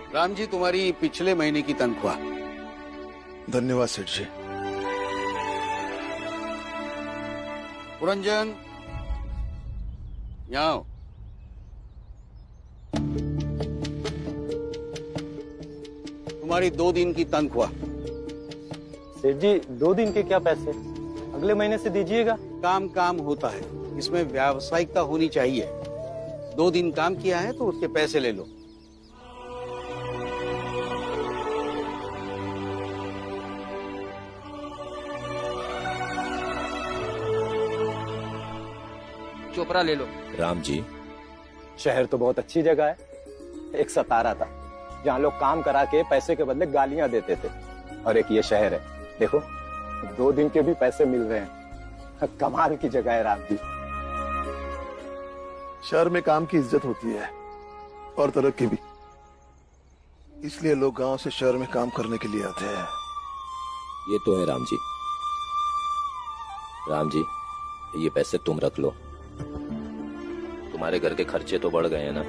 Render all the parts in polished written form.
राम जी, तुम्हारी पिछले महीने की तनख्वाह। धन्यवाद सेठ जी। पुरंजन, यहाँ आओ। तुम्हारी 2 दिन की तनख्वाह। सेठ जी 2 दिन के क्या पैसे, अगले महीने से दीजिएगा। काम काम होता है, इसमें व्यावसायिकता होनी चाहिए। 2 दिन काम किया है तो उसके पैसे ले लो। चोपड़ा ले लो। राम जी, शहर तो बहुत अच्छी जगह है। एक सतारा था जहाँ लोग काम करा के पैसे के बदले गालियां देते थे, और एक ये शहर है, देखो 2 दिन के भी पैसे मिल रहे हैं। कमाल की जगह है राम जी। शहर में काम की इज्जत होती है और तरक्की भी, इसलिए लोग गांव से शहर में काम करने के लिए आते हैं। ये तो है राम जी। राम जी, ये पैसे तुम रख लो। तुम्हारे घर के खर्चे तो बढ़ गए हैं ना,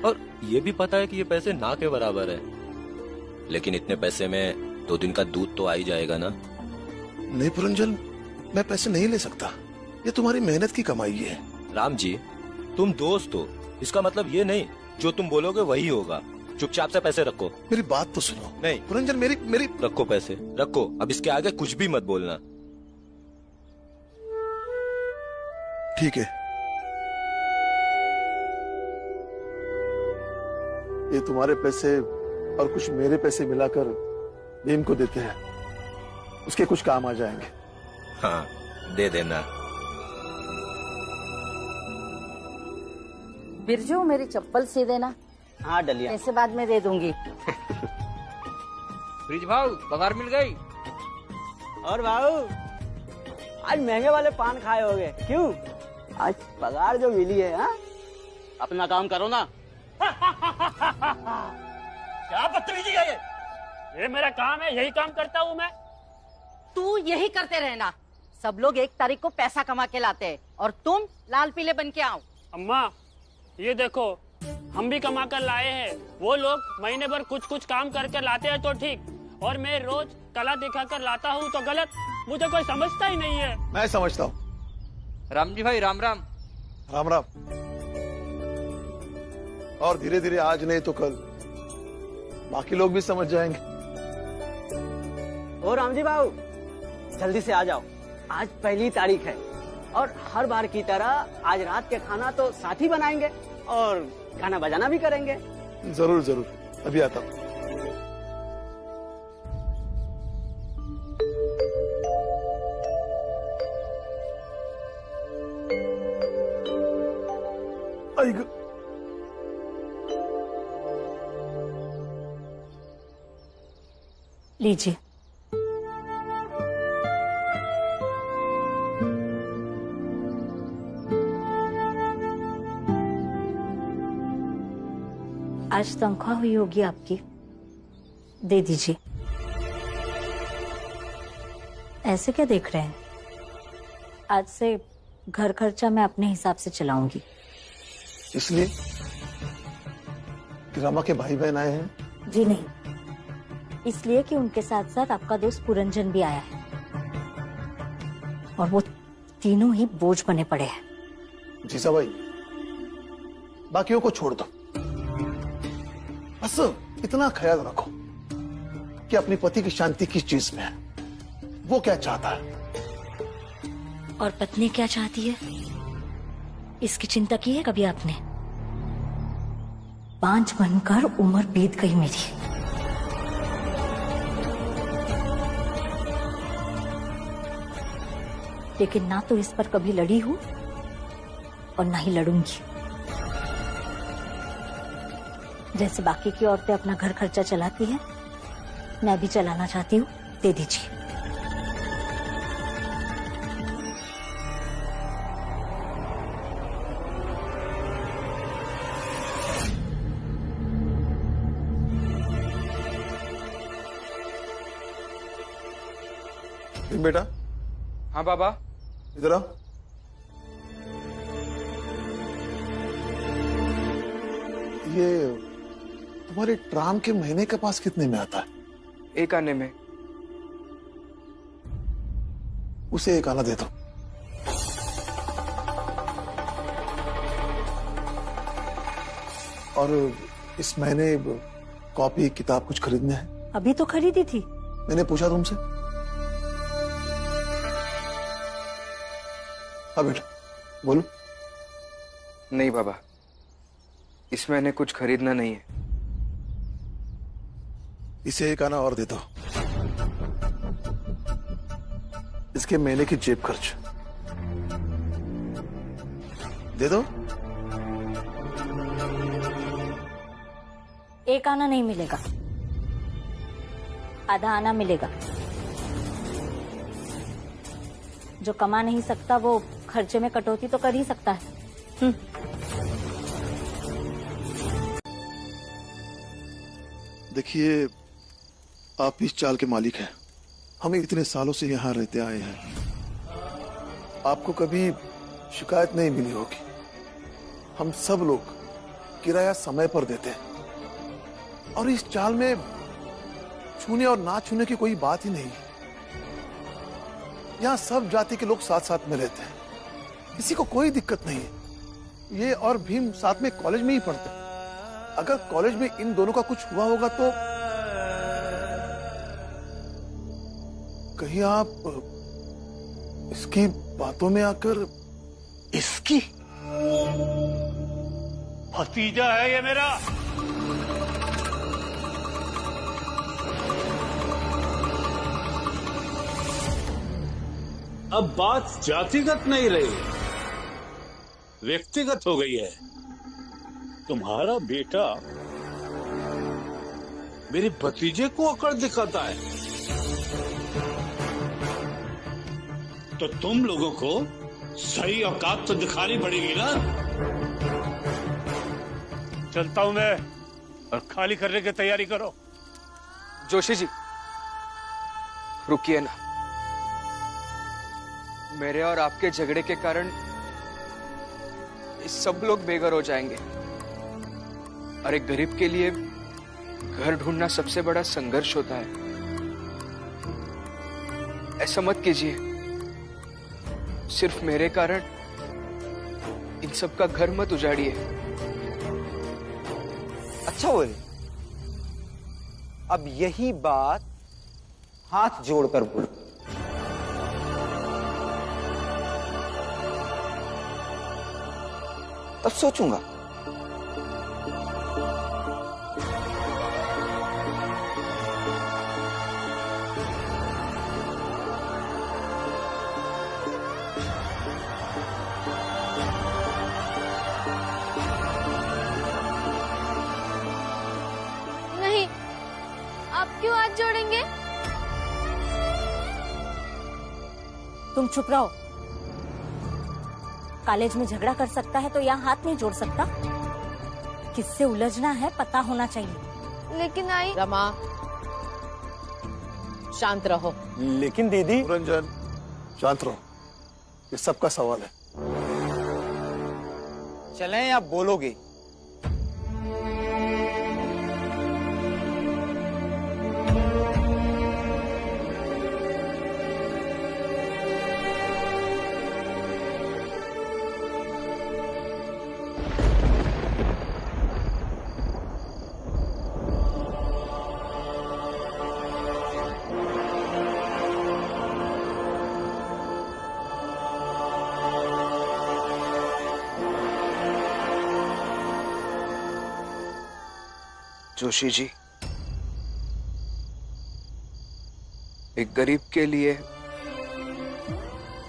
और ये भी पता है कि ये पैसे ना के बराबर है, लेकिन इतने पैसे में 2 दिन का दूध तो आ ही जाएगा ना। नहीं पुरंजन, मैं पैसे नहीं ले सकता, ये तुम्हारी मेहनत की कमाई है। राम जी, तुम दोस्त हो, इसका मतलब ये नहीं जो तुम बोलोगे वही होगा। चुपचाप से पैसे रखो। मेरी बात तो सुनो। नहीं पुरंजन, मेरी रखो पैसे, रखो। अब इसके आगे कुछ भी मत बोलना। ठीक है, ये तुम्हारे पैसे और कुछ मेरे पैसे मिलाकर भीम को देते हैं, उसके कुछ काम आ जाएंगे। हाँ, दे देना। बिरजू, मेरी चप्पल सी देना। हाँ डलिया। पैसे बाद में दे दूंगी। ब्रिज भाऊ, पगार मिल गई? और भाऊ, आज महंगे वाले पान खाए होगे, क्यों? आज पगार जो मिली है। हाँ, अपना काम करो ना। क्या बदतमीजी है ये मेरा काम है, यही काम करता हूँ मैं। तू यही करते रहना। सब लोग 1 तारीख को पैसा कमा के लाते हैं और तुम लाल पीले बन के आओ। अम्मा, ये देखो, हम भी कमा कर लाए हैं। वो लोग महीने भर कुछ कुछ काम करके लाते हैं तो ठीक, और मैं रोज कला दिखा कर लाता हूँ तो गलत। मुझे कोई समझता ही नहीं है। मैं समझता हूँ। राम जी भाई, राम राम। राम राम। और धीरे धीरे, आज नहीं तो कल, बाकी लोग भी समझ जाएंगे। ओ राम जी बाबू, जल्दी से आ जाओ, आज 1 तारीख है, और हर बार की तरह आज रात के खाना तो साथ ही बनाएंगे और गाना बजाना भी करेंगे। जरूर जरूर, अभी आता हूँ। लीजिए। आज तनख्वाह हुई होगी आपकी, दे दीजिए। ऐसे क्या देख रहे हैं? आज से घर खर्चा मैं अपने हिसाब से चलाऊंगी। इसलिए कि रमा के भाई बहन आए हैं? जी नहीं, इसलिए कि उनके साथ साथ आपका दोस्त पुरंजन भी आया है, और वो तीनों ही बोझ बने पड़े हैं। जीजा भाई, बाकियों को छोड़ दो, बस इतना ख्याल रखो कि अपने पति की शांति किस चीज में है, वो क्या चाहता है और पत्नी क्या चाहती है, इसकी चिंता की है कभी आपने? बांझ बनकर उम्र बीत गई मेरी। लेकिन ना तो इस पर कभी लड़ी हूं और ना ही लड़ूंगी। जैसे बाकी की औरतें अपना घर खर्चा चलाती हैं, मैं भी चलाना चाहती हूँ। दे दीजिए। बेटा। हाँ बाबा। इधर आओ। तुम्हारे ट्राम के महीने के पास कितने में आता है? 1 आने में। उसे 1 आना दे दो। और इस महीने कॉपी किताब कुछ खरीदने हैं? अभी तो खरीदी थी। मैंने पूछा तुमसे। हाँ बेटा बोलो। नहीं बाबा, इस महीने कुछ खरीदना नहीं है। इसे 1 आना और दे दो। इसके महीने की जेब खर्च दे दो। 1 आना नहीं मिलेगा, आधा आना मिलेगा। जो कमा नहीं सकता वो खर्चे में कटौती तो कर ही सकता है। देखिए, आप इस चाल के मालिक हैं। हम इतने सालों से यहाँ रहते आए हैं, आपको कभी शिकायत नहीं मिली होगी। हम सब लोग किराया समय पर देते हैं और इस चाल में छूने और ना छूने की कोई बात ही नहीं। यहाँ सब जाति के लोग साथ साथ में रहते हैं, किसी को कोई दिक्कत नहीं है। ये और भीम साथ में कॉलेज में ही पढ़ते हैं। अगर कॉलेज में इन दोनों का कुछ हुआ होगा तो कहीं आप इसकी बातों में आकर इसकी भतीजा है ये मेरा। अब बात जातिगत नहीं रही, व्यक्तिगत हो गई है। तुम्हारा बेटा मेरे भतीजे को अकड़ दिखाता है तो तुम लोगों को सही औकात तो दिखानी पड़ेगी ना। चलता हूं मैं, और खाली करने की तैयारी करो। जोशी जी रुकिए ना। मेरे और आपके झगड़े के कारण सब लोग बेघर हो जाएंगे, और एक गरीब के लिए घर ढूंढना सबसे बड़ा संघर्ष होता है। ऐसा मत कीजिए। सिर्फ मेरे कारण इन सब का घर मत उजाड़िए। अच्छा बोले, अब यही बात हाथ जोड़कर बोलो। तब सोचूंगा। नहीं, आप क्यों हाथ जोड़ेंगे? तुम चुप रहो। कॉलेज में झगड़ा कर सकता है तो यहाँ हाथ नहीं जोड़ सकता। किससे उलझना है पता होना चाहिए। लेकिन आई रमा, शांत रहो। लेकिन दीदी। रंजन शांत रहो, ये सबका सवाल है। चलें या बोलोगे? जोशी जी, एक गरीब के लिए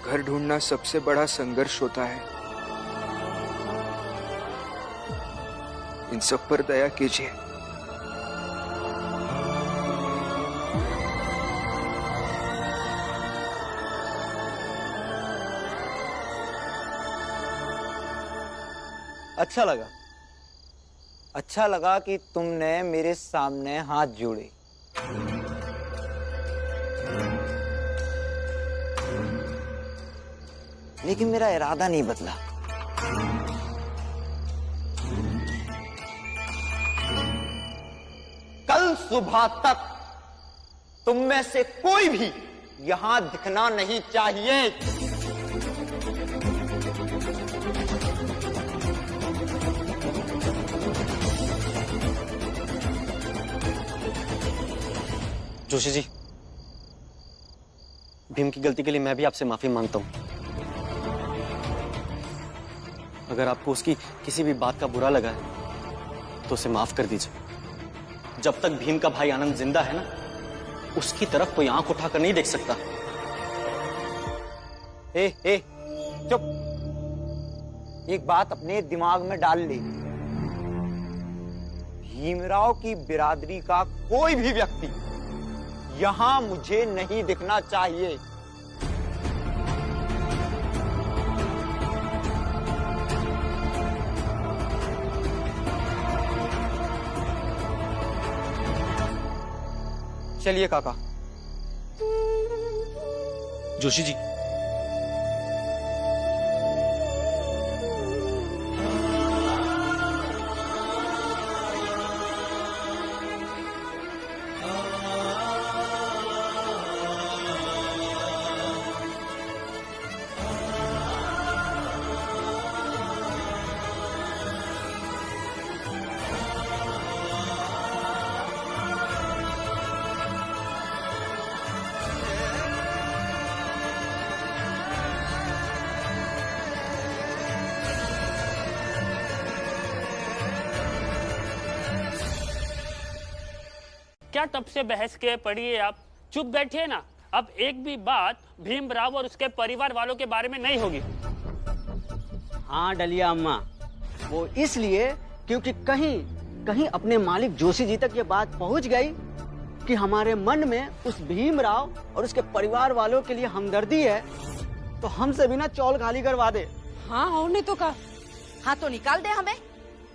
घर ढूंढना सबसे बड़ा संघर्ष होता है। इन सब पर दया कीजिए। अच्छा लगा कि तुमने मेरे सामने हाथ जोड़े। लेकिन मेरा इरादा नहीं बदला। कल सुबह तक तुम में से कोई भी यहां दिखना नहीं चाहिए। जोशी जी, भीम की गलती के लिए मैं भी आपसे माफी मांगता हूं। अगर आपको उसकी किसी भी बात का बुरा लगा है तो उसे माफ कर दीजिए। जब तक भीम का भाई आनंद जिंदा है ना, उसकी तरफ कोई आंख उठाकर नहीं देख सकता। ए, चुप। एक बात अपने दिमाग में डाल ले, भीमराव की बिरादरी का कोई भी व्यक्ति यहां मुझे नहीं दिखना चाहिए। चलिए काका। जोशी जी, क्या तब से बहस के पड़ी है आप? चुप बैठिए ना। अब एक भी बात भीमराव और उसके परिवार वालों के बारे में नहीं होगी। हाँ डलिया अम्मा, वो इसलिए क्योंकि कहीं कहीं अपने मालिक जोशी जी तक ये बात पहुंच गई कि हमारे मन में उस भीमराव और उसके परिवार वालों के लिए हमदर्दी है, तो हमसे भी ना चौल खाली करवा दे। हाँ, उन्हें तो कहा। हाँ तो निकाल दे हमें।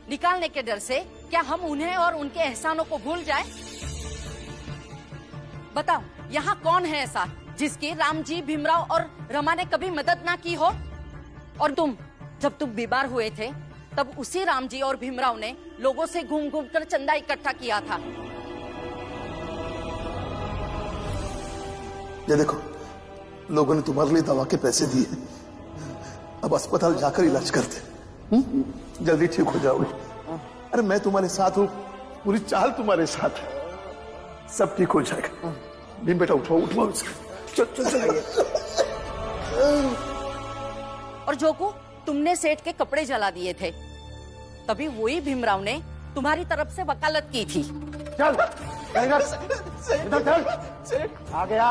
निकालने के डर से क्या हम उन्हें और उनके एहसानों को भूल जाएं? बताओ, यहाँ कौन है ऐसा जिसकी राम जी, भीमराव और रमा ने कभी मदद ना की हो? और जब तुम बीमार हुए थे तब उसी राम जी और भीमराव ने लोगों से घूम घूम कर चंदा इकट्ठा किया था। ये देखो, लोगों ने तुम्हारे लिए दवा के पैसे दिए, अब अस्पताल जाकर इलाज करते, जल्दी ठीक हो जाओगे। अरे मैं तुम्हारे साथ हूँ, पूरी चाल तुम्हारे साथ है, सब ठीक हो जाएगा। भीम बेटा उठो उठो, चल चल चल। और जोकू, तुमने सेठ के कपड़े जला दिए थे, तभी वही भीमराव ने तुम्हारी तरफ से वकालत की थी। चल इधर चल, आ गया।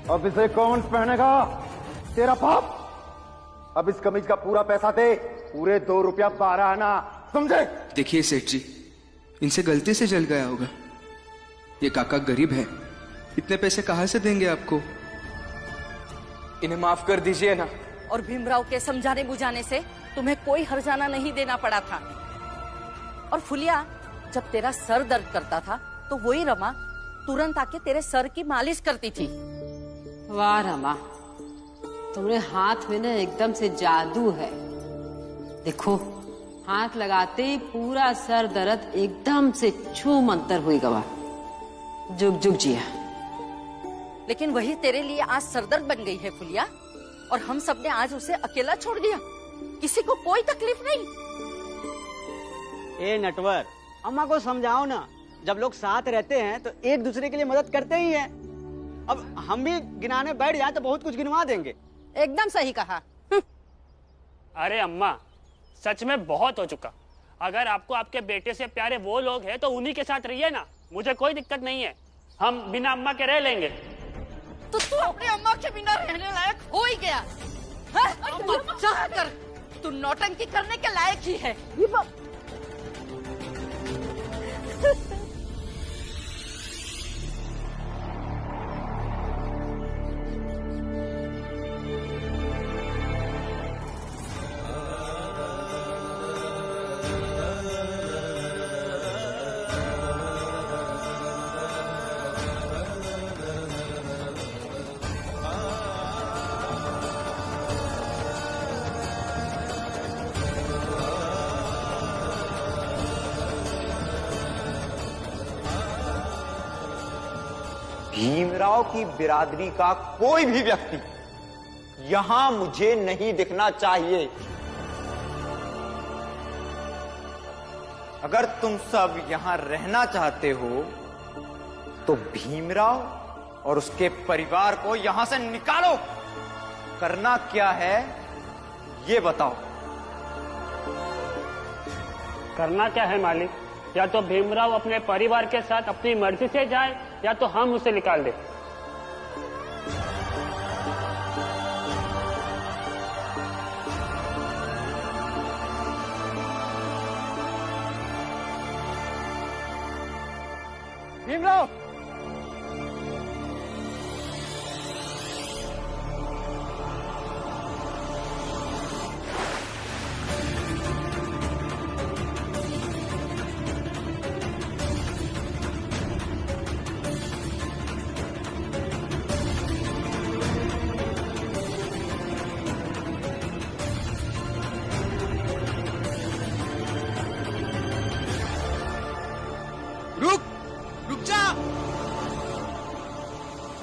अब इसे कौन पहनेगा? तेरा बाप। अब इस कमीज का पूरा पैसा दे, पूरे 2 रुपया 12 आना, समझे? देखिए सेठ जी, इनसे गलती से जल गया होगा। ये काका गरीब है, इतने पैसे कहां से देंगे आपको? इन्हें माफ कर दीजिए ना। और भीमराव के समझाने बुझाने से तुम्हें कोई हर्जाना नहीं देना पड़ा था। और फुलिया, जब तेरा सर दर्द करता था तो वही रमा तुरंत आके तेरे सर की मालिश करती थी। वाह रमा, तुम्हारे हाथ में ना एकदम से जादू है। देखो, हाथ लगाते ही पूरा सर दर्द एकदम से छू मंतर हुई गवा। जुग जुग जिया। लेकिन वही तेरे लिए आज सरदर्द बन गई है फुलिया, और हम सब ने आज उसे अकेला छोड़ दिया, किसी को कोई तकलीफ नहीं। ए नटवर, अम्मा को समझाओ ना, जब लोग साथ रहते हैं तो एक दूसरे के लिए मदद करते ही हैं। अब हम भी गिनाने बैठ जाए तो बहुत कुछ गिनवा देंगे। एकदम सही कहा। अरे अम्मा, सच में बहुत हो चुका। अगर आपको आपके बेटे से प्यारे वो लोग हैं तो उन्हीं के साथ रहिए ना, मुझे कोई दिक्कत नहीं है। हम बिना अम्मा के रह लेंगे। तो तू अपने अम्मा के बिना रहने लायक हो ही गया है? तू चाह कर, तू नौटंकी करने के लायक ही है। भीमराव की बिरादरी का कोई भी व्यक्ति यहां मुझे नहीं दिखना चाहिए। अगर तुम सब यहां रहना चाहते हो तो भीमराव और उसके परिवार को यहां से निकालो। करना क्या है ये बताओ। करना क्या है मालिक? या तो भीमराव अपने परिवार के साथ अपनी मर्जी से जाए या तो हम उसे निकाल दें। भीमराव,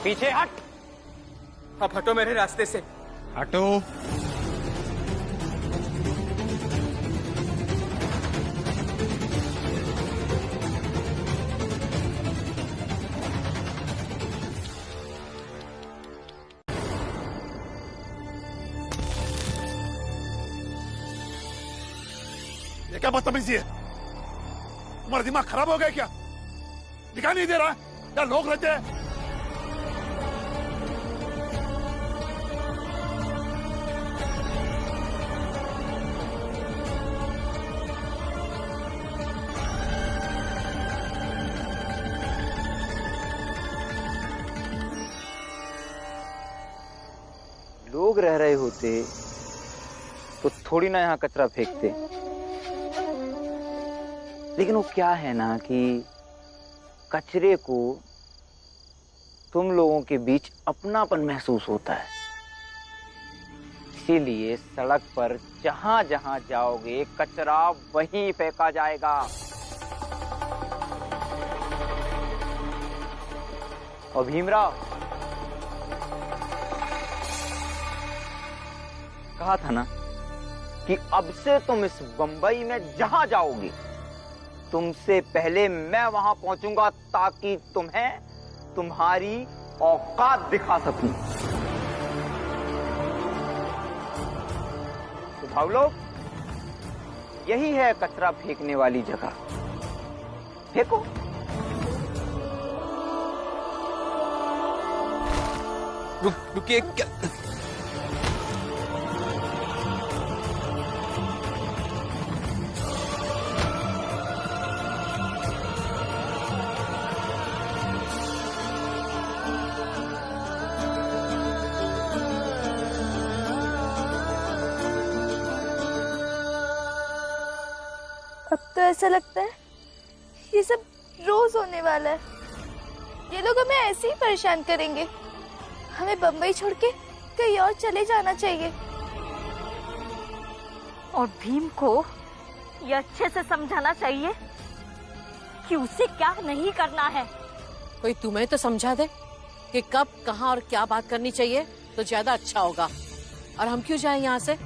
पीछे हट। अब हटो मेरे रास्ते से। हटो। ये क्या बदतमीजी है? तुम्हारा दिमाग खराब हो गया क्या? दिखाई नहीं दे रहा क्या लोग रहते हैं? लोग रह रहे होते तो थोड़ी ना यहाँ कचरा फेंकते, लेकिन वो क्या है ना कि कचरे को तुम लोगों के बीच अपनापन महसूस होता है। इसीलिए सड़क पर जहां जहां जाओगे कचरा वहीं फेंका जाएगा। और भीमराव, कहा था ना कि अब से तुम इस बंबई में जहां जाओगे तुमसे पहले मैं वहां पहुंचूंगा ताकि तुम्हें तुम्हारी औकात दिखा सकूं। तो भाव लोग, यही है कचरा फेंकने वाली जगह। फेंको। रुकिए, क्या अब तो ऐसा लगता है ये सब रोज होने वाला है। ये लोग हमें ऐसे ही परेशान करेंगे। हमें बम्बई छोड़ के कहीं और चले जाना चाहिए। और भीम को ये अच्छे से समझाना चाहिए कि उसे क्या नहीं करना है। कोई तुम्हें तो समझा दे कि कब, कहां और क्या बात करनी चाहिए तो ज्यादा अच्छा होगा। और हम क्यों जाएं यहाँ से?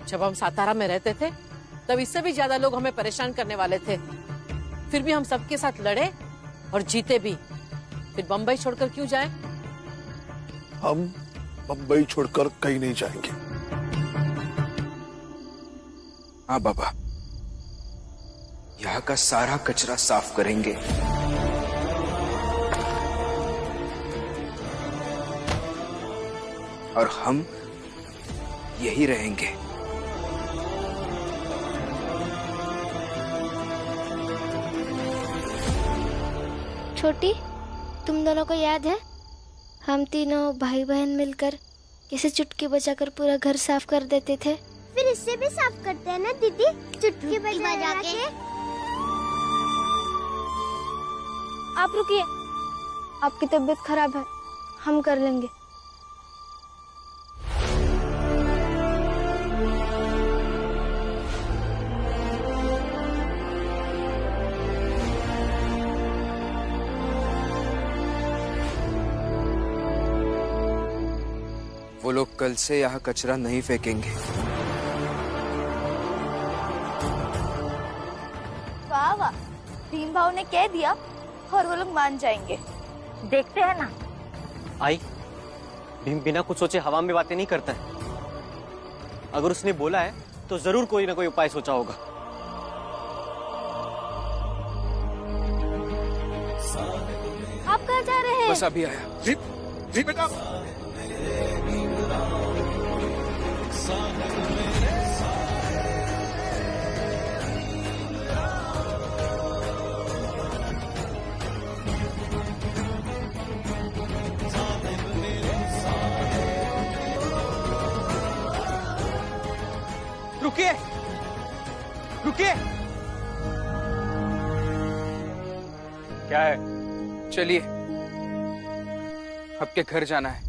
जब हम सातारा में रहते थे तब इससे भी ज्यादा लोग हमें परेशान करने वाले थे, फिर भी हम सबके साथ लड़े और जीते भी। फिर बम्बई छोड़कर क्यों जाएं? हम बम्बई छोड़कर कहीं नहीं जाएंगे। हाँ बाबा, यहाँ का सारा कचरा साफ करेंगे। और हम यही रहेंगे। छोटी, तुम दोनों को याद है हम तीनों भाई बहन मिलकर कैसे चुटकी बजाकर पूरा घर साफ कर देते थे? फिर इससे भी साफ करते हैं ना दीदी, चुटकी बजा के। आप रुकिए, आपकी तबीयत खराब है, हम कर लेंगे। वो लोग कल से यहाँ कचरा नहीं फेंकेंगे। वाह वाह, भीम भाव ने कह दिया और वो लोग मान जाएंगे। देखते हैं ना। आई, भीम बिना कुछ सोचे हवा में बातें नहीं करता है। अगर उसने बोला है तो जरूर कोई ना कोई उपाय सोचा होगा। आप कहाँ जा रहे हैं? बस अभी आया। जी बेटा। रुकिए, रुकिए। क्या है? चलिए, आपके घर जाना है।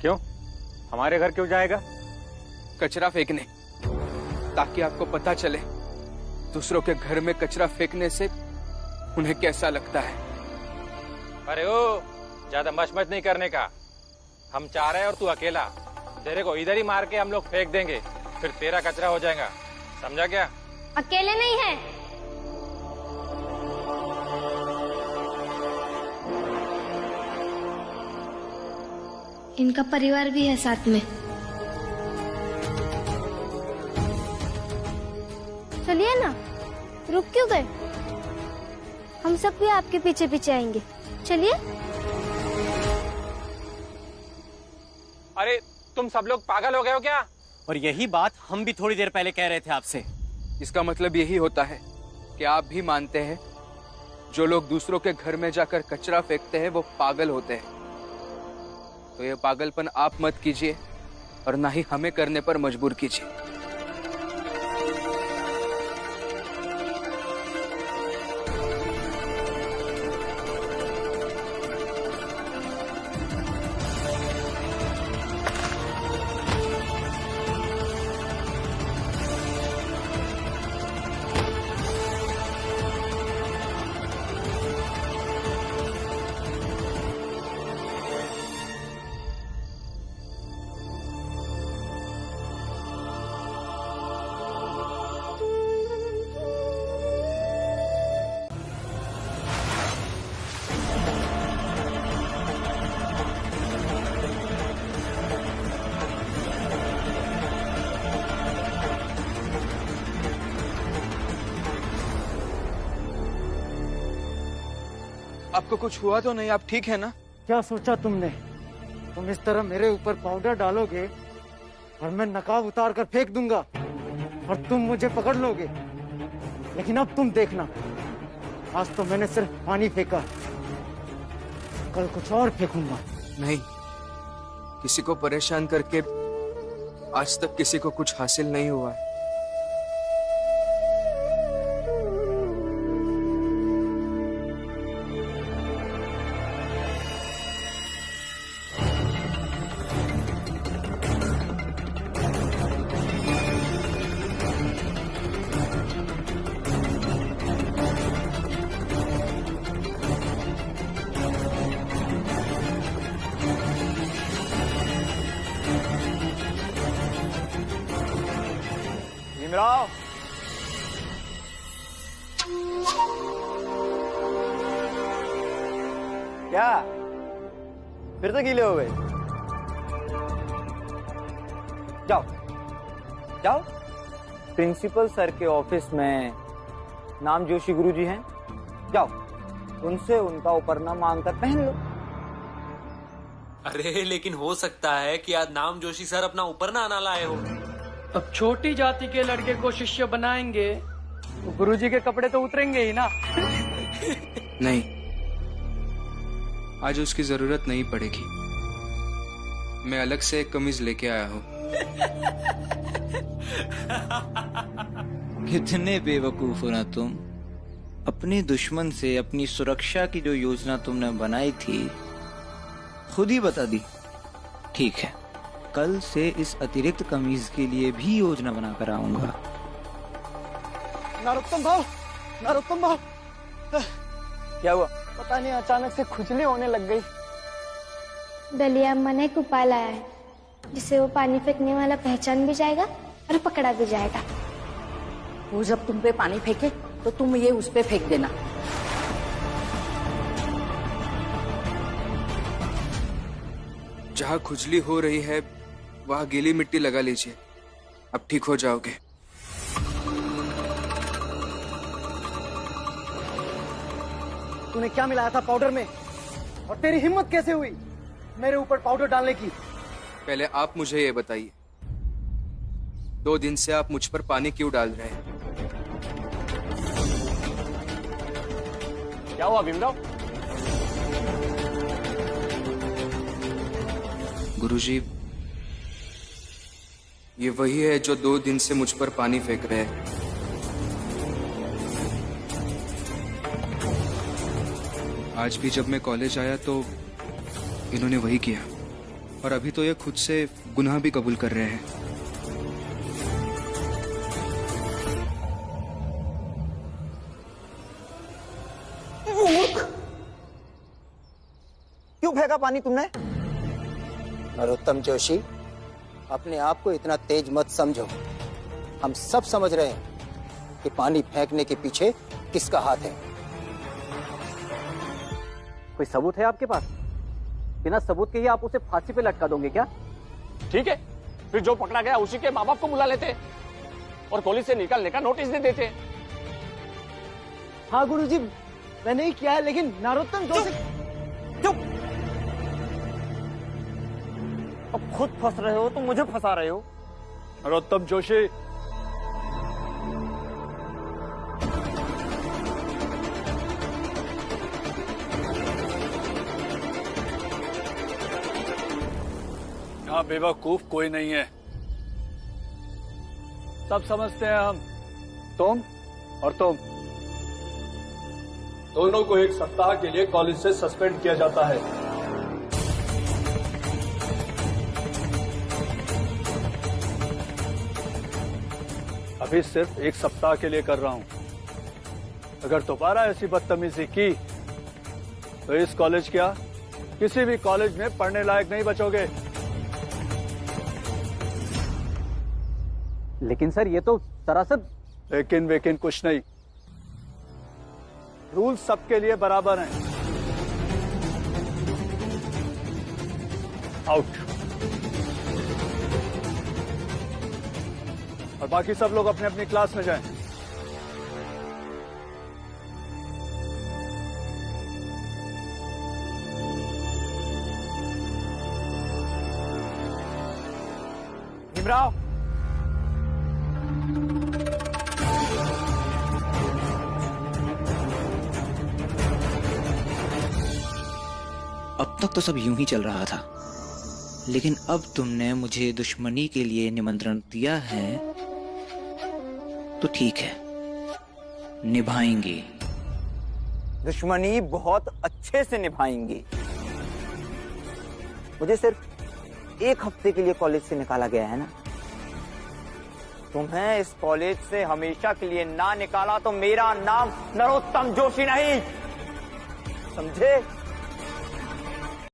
क्यों? हमारे घर क्यों जाएगा? कचरा फेंकने, ताकि आपको पता चले दूसरों के घर में कचरा फेंकने से उन्हें कैसा लगता है। अरे ओ, ज्यादा मच नहीं करने का। हम चाह रहे हैं और तू अकेला। तेरे को इधर ही मार के हम लोग फेंक देंगे, फिर तेरा कचरा हो जाएगा। समझा क्या? अकेले नहीं है। इनका परिवार भी है साथ में। चलिए ना, रुक क्यों गए? हम सब भी आपके पीछे पीछे आएंगे। चलिए। अरे तुम सब लोग पागल हो गए हो क्या? और यही बात हम भी थोड़ी देर पहले कह रहे थे आपसे। इसका मतलब यही होता है कि आप भी मानते हैं जो लोग दूसरों के घर में जाकर कचरा फेंकते हैं वो पागल होते हैं। तो ये पागलपन आप मत कीजिए और ना ही हमें करने पर मजबूर कीजिए। आपको कुछ हुआ तो नहीं? आप ठीक है ना? क्या सोचा तुमने? तुम इस तरह मेरे ऊपर पाउडर डालोगे और मैं नकाब उतार कर फेंक दूंगा और तुम मुझे पकड़ लोगे। लेकिन अब तुम देखना, आज तो मैंने सिर्फ पानी फेंका, कल कुछ और फेंकूंगा। नहीं, किसी को परेशान करके आज तक किसी को कुछ हासिल नहीं हुआ है। भीमराव, क्या फिर तो गीले हो गए? जाओ जाओ, प्रिंसिपल सर के ऑफिस में नाम जोशी गुरुजी हैं, जाओ उनसे उनका उपरना मांग कर पहन लो। अरे लेकिन हो सकता है कि आज नाम जोशी सर अपना उपरना ना लाए हो। अब छोटी जाति के लड़के को शिष्य बनाएंगे तो गुरुजी के कपड़े तो उतरेंगे ही ना। नहीं, आज उसकी जरूरत नहीं पड़ेगी। मैं अलग से एक कमीज लेके आया हूँ। कितने बेवकूफ हो ना तुम। अपने दुश्मन से अपनी सुरक्षा की जो योजना तुमने बनाई थी खुद ही बता दी। ठीक है, कल से इस अतिरिक्त कमीज के लिए भी योजना बनाकर आऊंगा। नरोत्तम भाव, नरोत्तम भाव, क्या हुआ? पता नहीं, अचानक से खुजली होने लग गई। दलिया अम्मा ने एक उपाय लाया है। जिससे वो पानी फेंकने वाला पहचान भी जाएगा और पकड़ा भी जाएगा। वो जब तुम पे पानी फेंके तो तुम ये उस पे फेंक देना। जहाँ खुजली हो रही है वहाँ गीली मिट्टी लगा लीजिए, अब ठीक हो जाओगे। तूने क्या मिलाया था पाउडर में और तेरी हिम्मत कैसे हुई मेरे ऊपर पाउडर डालने की? पहले आप मुझे ये बताइए, 2 दिन से आप मुझ पर पानी क्यों डाल रहे हैं? क्या हुआ भीमराव? गुरुजी, ये वही है जो 2 दिन से मुझ पर पानी फेंक रहे हैं। आज भी जब मैं कॉलेज आया तो इन्होंने वही किया, और अभी तो ये खुद से गुनाह भी कबूल कर रहे हैं। क्यों फेंका पानी तुमने? नरोत्तम जोशी, अपने आप को इतना तेज मत समझो। हम सब समझ रहे हैं कि पानी फेंकने के पीछे किसका हाथ है। कोई सबूत है आपके पास? बिना सबूत के ही आप उसे फांसी पे लटका दोगे क्या? ठीक है, फिर जो पकड़ा गया उसी के माँ बाप को बुला लेते और कॉलेज से निकालने का नोटिस दे देते। हाँ गुरुजी, मैंने ही किया है, लेकिन नरोत्तम जोशी। चुप! अब खुद फंस रहे हो तो मुझे फंसा रहे हो। नरोत्तम जोशी, यहाँ बेवकूफ कोई नहीं है, सब समझते हैं हम। तुम और तुम दोनों को 1 सप्ताह के लिए कॉलेज से सस्पेंड किया जाता है। अभी सिर्फ 1 सप्ताह के लिए कर रहा हूं। अगर दोबारा ऐसी बदतमीजी की तो इस कॉलेज क्या किसी भी कॉलेज में पढ़ने लायक नहीं बचोगे। लेकिन सर, ये तो दरअसल। लेकिन वेकिन कुछ नहीं, रूल सबके लिए बराबर हैं। आउट। और बाकी सब लोग अपने अपनी क्लास में जाएं। भीमराव, अब तक तो सब यूं ही चल रहा था, लेकिन अब तुमने मुझे दुश्मनी के लिए निमंत्रण दिया है तो ठीक है, निभाएंगे। दुश्मनी बहुत अच्छे से निभाएंगे। मुझे सिर्फ 1 हफ्ते के लिए कॉलेज से निकाला गया है ना। तुम्हें इस कॉलेज से हमेशा के लिए ना निकाला तो मेरा नाम नरोत्तम जोशी नहीं, समझे?